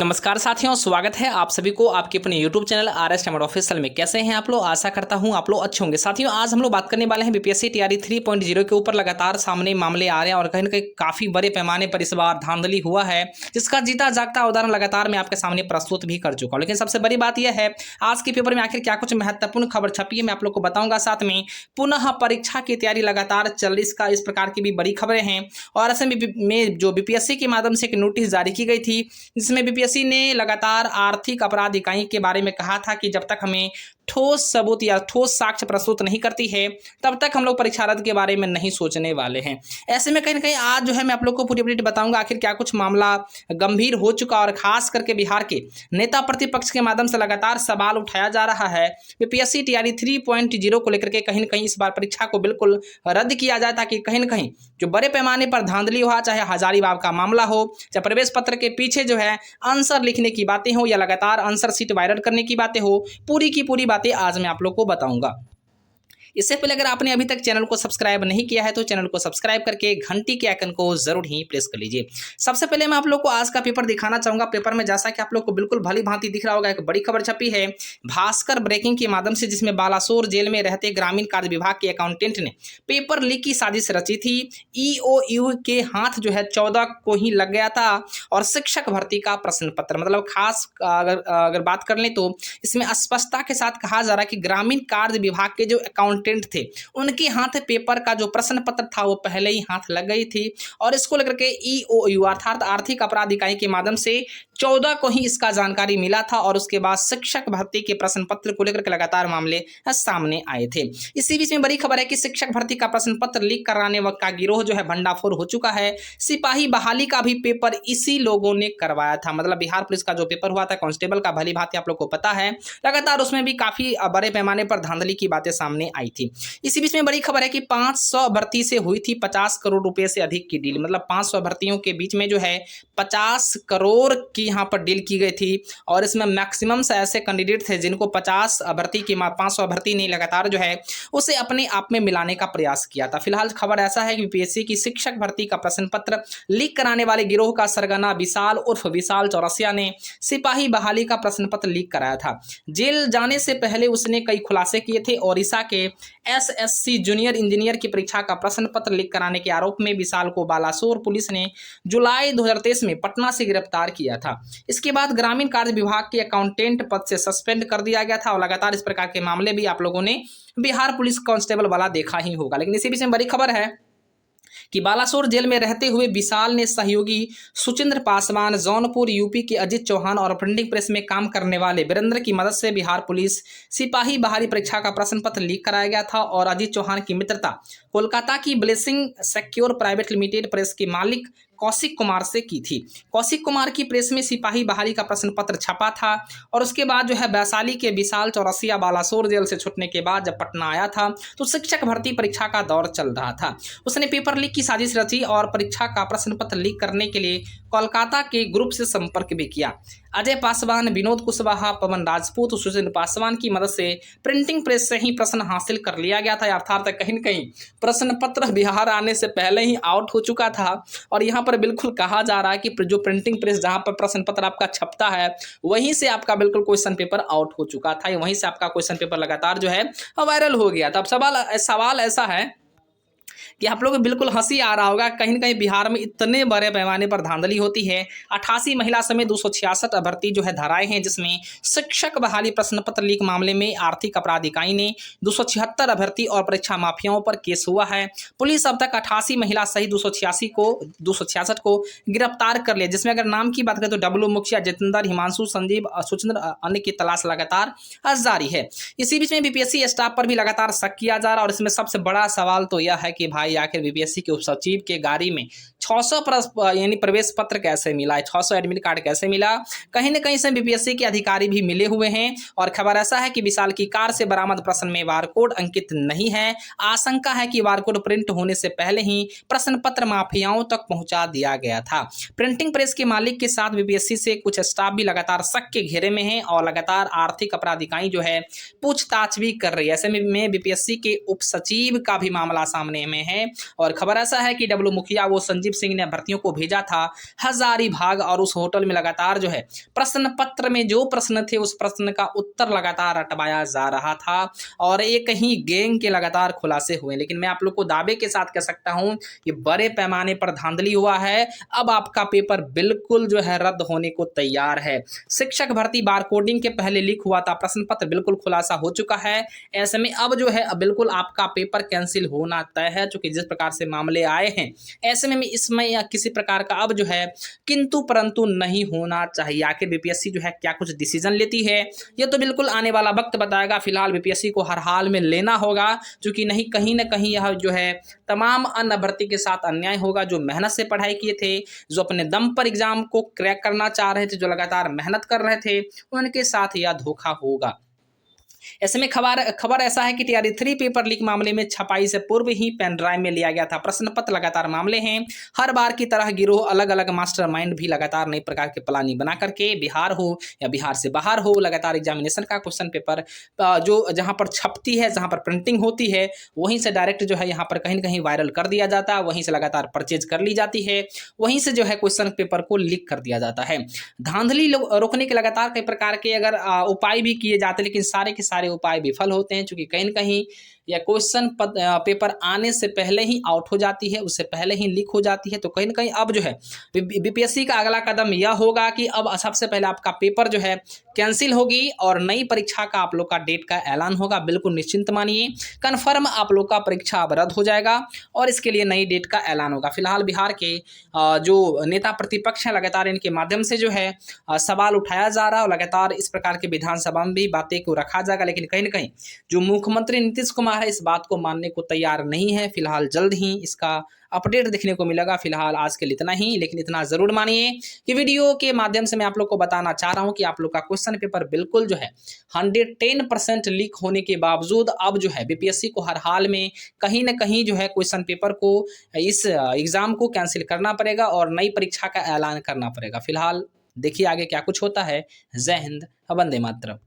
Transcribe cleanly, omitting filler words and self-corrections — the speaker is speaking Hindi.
नमस्कार साथियों, स्वागत है आप सभी को आपके अपने YouTube चैनल RS टमर ऑफिशियल में। कैसे हैं आप लोग? आशा करता हूं आप लोग अच्छे होंगे। साथियों, आज हम लोग बात करने वाले हैं बीपीएससी तैयारी 3.0 के ऊपर। लगातार सामने मामले आ रहे हैं और कहीं ना कहीं काफी बड़े पैमाने पर इस बार धांधली हुआ है, जिसका जीता जागता उदाहरण लगातार मैं आपके सामने प्रस्तुत भी कर चुका हूँ। लेकिन सबसे बड़ी बात यह है, आज के पेपर में आखिर क्या कुछ महत्वपूर्ण खबर छपी है मैं आप लोग को बताऊंगा। साथ में पुनः परीक्षा की तैयारी लगातार चल रही, इसका इस प्रकार की भी बड़ी खबरें हैं। और ऐसे में जो बीपीएससी के माध्यम से एक नोटिस जारी की गई थी, जिसमें बीपीएससी ने लगातार आर्थिक अपराध इकाई के बारे में कहा था कि जब तक हमें ठोस सबूत या ठोस साक्ष्य प्रस्तुत नहीं करती है, तब तक हम लोग परीक्षा रद्द के बारे में नहीं सोचने वाले हैं। ऐसे में कहीं ना कहीं आज जो है मैं आप लोग को पूरी अपडेट बताऊंगा आखिर क्या कुछ मामला गंभीर हो चुका, और खास करके बिहार के नेता प्रतिपक्ष के माध्यम से लगातार सवाल उठाया जा रहा है बीपीएससी तैयारी 3.0 को लेकर के। कहीं ना कहीं इस बार परीक्षा को बिल्कुल रद्द किया जाए, ताकि कहीं ना कहीं जो बड़े पैमाने पर धांधली हुआ, चाहे हजारीबाग का मामला हो, चाहे प्रवेश पत्र के पीछे जो है आंसर लिखने की बातें हो, या लगातार आंसर शीट वायरल करने की बातें हो, पूरी की पूरी बातें आज मैं आप लोग को बताऊंगा। इससे पहले अगर आपने अभी तक चैनल को सब्सक्राइब नहीं किया है तो चैनल को सब्सक्राइब करके घंटी के आइकन को जरूर ही प्रेस कर लीजिए। सबसे पहले मैं आप लोग को आज का पेपर दिखाना चाहूंगा। पेपर में जैसा कि आप लोग को बिल्कुल भली भांति दिख रहा होगा, एक बड़ी खबर छपी है भास्कर ब्रेकिंग के माध्यम से, जिसमें बालासोर जेल में रहते ग्रामीण कार्य विभाग के अकाउंटेंट ने पेपर लीक की साजिश रची थी। ईओयू के हाथ जो है 14 को ही लग गया था, और शिक्षक भर्ती का प्रश्न पत्र, मतलब खास अगर बात कर लें तो इसमें स्पष्टता के साथ कहा जा रहा है कि ग्रामीण कार्य विभाग के जो अकाउंटेंट थे, उनके हाथ पेपर का जो प्रश्न पत्र था वो पहले ही हाथ लग गई थी। और इसको लेकर के ईओयू अर्थात आर्थिक अपराध इकाई के माध्यम से 14 को ही इसका जानकारी मिला था, और उसके बाद शिक्षक भर्ती के प्रश्न पत्र को लेकर के लगातार मामले सामने आए थे। इसी बीच में बड़ी खबर है कि शिक्षक भर्ती का प्रश्न पत्र लीक कराने का गिरोह जो है भंडाफोड़ हो चुका है। सिपाही बहाली का भी पेपर इसी लोगों ने करवाया था, मतलब बिहार पुलिस का जो पेपर हुआ था कांस्टेबल का, भली भांति आप लोग को पता है, लगातार उसमें भी काफी बड़े पैमाने पर धांधली की बातें सामने आई थी। इसी बीच में बड़ी खबर है कि 500 भर्ती से हुई थी 50 करोड़ रुपए से अधिक की डील, मतलब 500 भर्तियों के बीच में जो है 50 करोड़ की यहाँ पर डील की गई थी। और इसमें मैक्सिमम से ऐसे कैंडिडेट थे जिनको 50 भर्ती की 500 भर्ती नहीं, लगातार जो है उसे अपने आप में मिलाने का प्रयास किया था। फिलहाल खबर ऐसा है कि बीपीएससी की शिक्षक भर्ती का प्रश्न पत्र लीक कराने वाले गिरोह का सरगना विशाल उर्फ विशाल चौरसिया ने सिपाही बहाली का प्रश्न पत्र लीक कराया था। जेल जाने से पहले उसने कई खुलासे किए थे। ओडिशा के एसएससी जूनियर इंजीनियर की परीक्षा का प्रश्न पत्र लीक कराने के आरोप में विशाल को बालासोर पुलिस ने जुलाई 2023 में पटना से गिरफ्तार किया था। इसके बाद ग्रामीण कार्य विभाग के अकाउंटेंट पद से सस्पेंड कर दिया गया था, और लगातार इस प्रकार के मामले भी आप लोगों ने बिहार पुलिस कांस्टेबल वाला देखा ही होगा। लेकिन इसी बीच में बड़ी खबर है कि बालासोर जेल में रहते हुए विशाल ने सहयोगी सुचिंद्र पासवान, जौनपुर यूपी के अजित चौहान और प्रिंटिंग प्रेस में काम करने वाले वीरेंद्र की मदद से बिहार पुलिस सिपाही बहाली परीक्षा का प्रश्न पत्र लीक कराया गया था। और अजित चौहान की मित्रता कोलकाता की blessing secure private limited press के मालिक कौशिक कुमार से की थी। कौशिक कुमार की प्रेस में सिपाही बहाली का प्रश्न पत्र छपा था, और उसके बाद जो है वैशाली के विशाल चौरसिया बालासोर जेल से छूटने के बाद जब पटना आया था तो शिक्षक भर्ती परीक्षा का दौर चल रहा था। उसने पेपर लीक की साजिश रची और परीक्षा का प्रश्न पत्र लीक करने के लिए कोलकाता के ग्रुप से संपर्क भी किया। अजय पासवान, विनोद कुशवाहा, पवन राजपूत, सुचिंद्र पासवान की मदद से प्रिंटिंग प्रेस से ही प्रश्न हासिल कर लिया गया था। अर्थात कहीं न कहीं प्रश्न पत्र बिहार आने से पहले ही आउट हो चुका था। और यहाँ पर बिल्कुल कहा जा रहा है कि जो प्रिंटिंग प्रेस जहाँ पर प्रश्न पत्र आपका छपता है, वहीं से आपका बिल्कुल क्वेश्चन पेपर आउट हो चुका था, वहीं से आपका क्वेश्चन पेपर लगातार जो है वायरल हो गया था। अब सवाल ऐसा है कि आप लोग को बिल्कुल हंसी आ रहा होगा, कहीं न कहीं बिहार में इतने बड़े पैमाने पर धांधली होती है। 88 महिला समेत 266 अभ्यर्थी जो है धराए हैं, जिसमें शिक्षक बहाली प्रश्न पत्र लीक मामले में आर्थिक अपराध इकाई ने 276 अभ्यर्थी और परीक्षा माफियाओं पर केस हुआ है। पुलिस अब तक 88 महिला सहित 266 को गिरफ्तार कर लिया, जिसमें अगर नाम की बात करें तो डब्लू मुखिया, जितेंद्र, हिमांशु, संजीव, सुचिंद्र अन्य की तलाश लगातार जारी है। इसी बीच में बीपीएससी स्टाफ पर भी लगातार शक किया जा रहा है, और इसमें सबसे बड़ा सवाल तो यह है कि भाई आखिर बीपीएससी के उप सचिव के गाड़ी में 600 यानी प्रवेश पत्र कैसे मिला है, 600 एडमिट कार्ड कैसे मिला? कहीं न कहीं से बीपीएससी के अधिकारी भी मिले हुए हैं। और खबर ऐसा है कि विशाल की कार से बरामद प्रश्न में बारकोड अंकित नहीं है। आशंका है कि बारकोड प्रिंट होने से पहले ही प्रश्न पत्र माफियाओं तक पहुंचा दिया गया था। प्रिंटिंग प्रेस के मालिक के साथ बीपीएससी से कुछ स्टाफ भी लगातार शक के घेरे में है, और लगातार आर्थिक अपराध इकाई जो है पूछताछ भी कर रही है। ऐसे में बीपीएससी के उप सचिव का भी मामला सामने में है। और खबर ऐसा है कि डब्लू मुखिया वो संजीव संजीव सिंह ने भर्तियों को भेजा था हजारीबाग, और उस होटल में लगातार जो है प्रश्न पत्र में जो प्रश्न थे उस प्रश्न का उत्तर लगातार रटवाया जा रहा था और एक ही गैंग के लगातार खुलासे हुए। लेकिन मैं आप लोग को दावे के साथ कह सकता हूं ये बड़े पैमाने पर धांधली हुआ है। अब आपका पेपर बिल्कुल जो है रद्द होने को तैयार है। शिक्षक भर्ती बार कोडिंग के पहले लीक हुआ था प्रश्न पत्र, बिल्कुल खुलासा हो चुका है। ऐसे में अब जो है बिल्कुल आपका पेपर कैंसिल होना तय है, चूंकि जिस प्रकार से मामले आए हैं ऐसे में इसमें या किसी प्रकार का अब जो है किंतु परंतु नहीं होना चाहिए। आखिर बीपीएससी जो है क्या कुछ डिसीजन लेती है ये तो बिल्कुल आने वाला वक्त बताएगा। फिलहाल बीपीएससी को हर हाल में लेना होगा, क्योंकि नहीं कहीं ना कहीं यह जो है तमाम अन्य भर्ती के साथ अन्याय होगा। जो मेहनत से पढ़ाई किए थे, जो अपने दम पर एग्जाम को क्रैक करना चाह रहे थे, जो लगातार मेहनत कर रहे थे, उनके साथ यह धोखा होगा। ऐसे में खबर ऐसा है कि टीआरई 3 पेपर लीक मामले में छपाई से पूर्व ही पेन ड्राइव में लिया गया था प्रश्न पत्र। लगातार मामले हैं, हर बार की तरह गिरोह अलग अलग मास्टरमाइंड भी लगातार नई प्रकार के प्लानिंग बना करके बिहार हो या बिहार से बाहर हो, लगातार एग्जामिनेशन का क्वेश्चन पेपर जो जहां पर छपती है, जहां पर प्रिंटिंग होती है, वहीं से डायरेक्ट जो है यहाँ पर कहीं ना कहीं वायरल कर दिया जाता है, वहीं से लगातार परचेज कर ली जाती है, वहीं से जो है क्वेश्चन पेपर को लीक कर दिया जाता है। धांधली रोकने के लगातार कई प्रकार के अगर उपाय भी किए जाते हैं, लेकिन सारे के सारे उपाय विफल होते हैं, क्योंकि कहीं न कहीं या क्वेश्चन पेपर आने से पहले ही आउट हो जाती है, उससे पहले ही लीक हो जाती है। तो कहीं न कहीं अब जो है बीपीएससी का अगला कदम यह होगा कि अब सबसे पहले आपका पेपर जो है कैंसिल होगी और नई परीक्षा का आप लोग का डेट का ऐलान होगा। बिल्कुल निश्चिंत मानिए, कन्फर्म आप लोग का परीक्षा अब रद्द हो जाएगा और इसके लिए नई डेट का ऐलान होगा। फिलहाल बिहार के जो नेता प्रतिपक्ष हैं, लगातार इनके माध्यम से जो है सवाल उठाया जा रहा है और लगातार इस प्रकार के विधानसभा में भी बातें को रखा जाएगा। लेकिन कहीं न कहीं जो मुख्यमंत्री नीतीश कुमार है इस बात को मानने को तैयार नहीं है। फिलहाल जल्द ही इसका अपडेट देखने को मिलेगा। फिलहाल आज के लिए इतना ही, लेकिन इतना जरूर मानिए कि वीडियो के माध्यम से मैं आप लोग को बताना चाह रहा हूं कि आप लोग का क्वेश्चन पेपर बिल्कुल जो है 110% लीक होने के बावजूद अब जो है बीपीएससी को हर हाल में कहीं ना कहीं जो है क्वेश्चन पेपर को, इस एग्जाम को कैंसिल करना पड़ेगा और नई परीक्षा का ऐलान करना पड़ेगा। फिलहाल देखिए आगे क्या कुछ होता है। जय हिंद, वंदे मातरम।